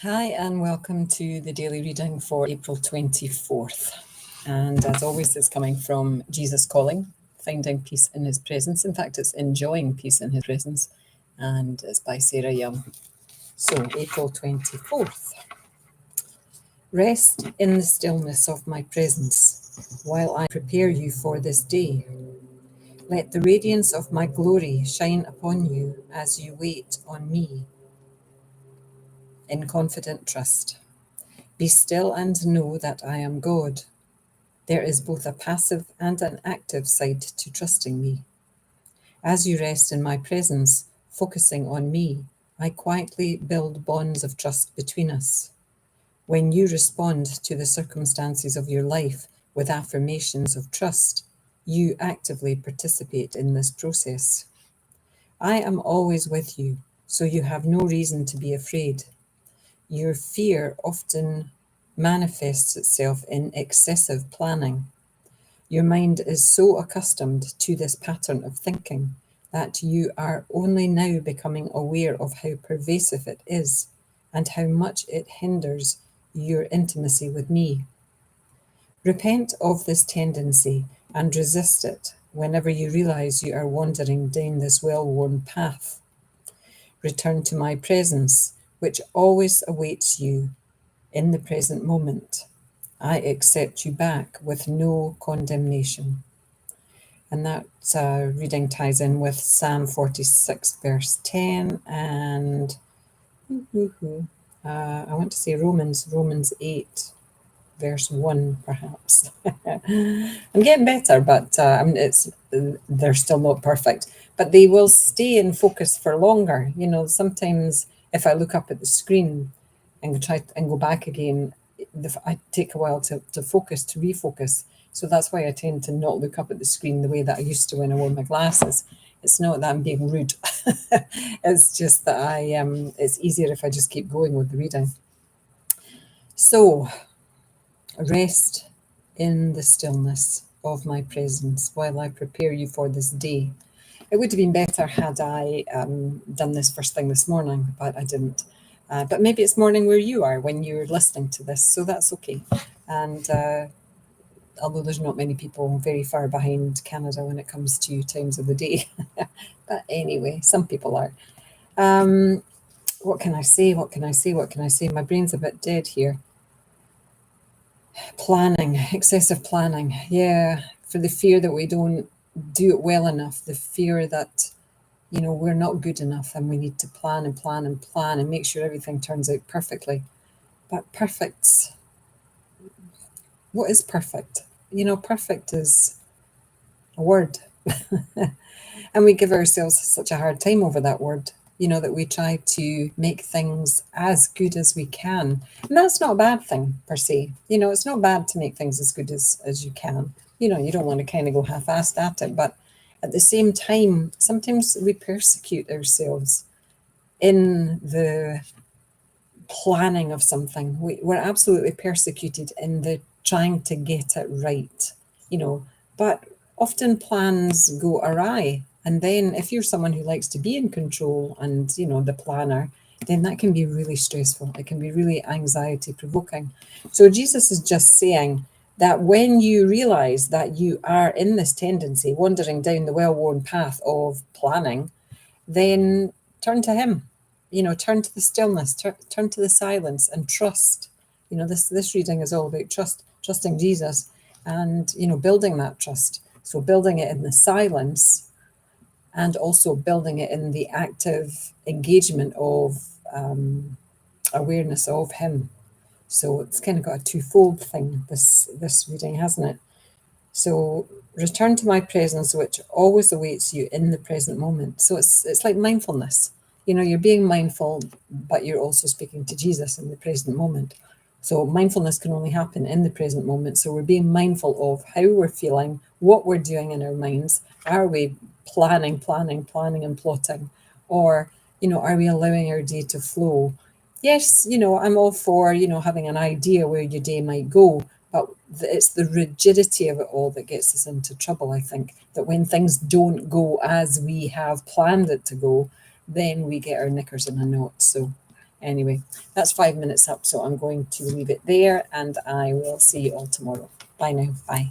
Hi, and welcome to the daily reading for April 24th. And as always, it's coming from Jesus Calling, Finding Peace in His Presence. In fact, it's Enjoying Peace in His Presence, and it's by Sarah Young. So, April 24th. Rest in the stillness of my presence while I prepare you for this day. Let the radiance of my glory shine upon you as you wait on me in confident trust. Be still and know that I am God. There is both a passive and an active side to trusting me. As you rest in my presence, focusing on me, I quietly build bonds of trust between us. When you respond to the circumstances of your life with affirmations of trust, you actively participate in this process. I am always with you, so you have no reason to be afraid. Your fear often manifests itself in excessive planning. Your mind is so accustomed to this pattern of thinking that you are only now becoming aware of how pervasive it is and how much it hinders your intimacy with me. Repent of this tendency and resist it whenever you realize you are wandering down this well-worn path. Return to my presence, which always awaits you in the present moment. I accept you back with no condemnation. And that reading ties in with Psalm 46, verse 10, and I want to say Romans 8, verse 1, perhaps. I'm getting better, but they're still not perfect. But they will stay in focus for longer. You know, sometimes if I look up at the screen and try and go back again, I take a while to focus, to refocus. So that's why I tend to not look up at the screen the way that I used to when I wore my glasses. It's not that I'm being rude. It's just that it's easier if I just keep going with the reading. So, rest in the stillness of my presence while I prepare you for this day. It would have been better had I done this first thing this morning, but I didn't. But maybe it's morning where you are when you're listening to this, so that's okay. And although there's not many people very far behind Canada when it comes to times of the day. But anyway, some people are. What can I say? My brain's a bit dead here. Planning, excessive planning. Yeah, for the fear that we don't do it well enough, the fear that, we're not good enough and we need to plan and plan and plan and make sure everything turns out perfectly. But what is perfect? Perfect is a word. And we give ourselves such a hard time over that word, that we try to make things as good as we can. And that's not a bad thing per se. It's not bad to make things as good as you can. You don't want to kind of go half-assed at it, but at the same time, sometimes we persecute ourselves in the planning of something. We're absolutely persecuted in the trying to get it right, but often plans go awry. And then if you're someone who likes to be in control and, the planner, then that can be really stressful. It can be really anxiety provoking. So Jesus is just saying that when you realize that you are in this tendency, wandering down the well-worn path of planning, then turn to him, turn to the stillness, turn to the silence and trust. This reading is all about trusting Jesus and, building that trust. So building it in the silence and also building it in the active engagement of awareness of him. So it's kind of got a twofold thing, this reading, hasn't it? So return to my presence, which always awaits you in the present moment. So it's like mindfulness. You're being mindful, but you're also speaking to Jesus in the present moment. So mindfulness can only happen in the present moment. So we're being mindful of how we're feeling, what we're doing in our minds. Are we planning and plotting? Or, are we allowing our day to flow? Yes, I'm all for, having an idea where your day might go, but it's the rigidity of it all that gets us into trouble, I think. That when things don't go as we have planned it to go, then we get our knickers in a knot. So Anyway, that's 5 minutes up, so I'm going to leave it there, and I will see you all tomorrow. Bye now. Bye.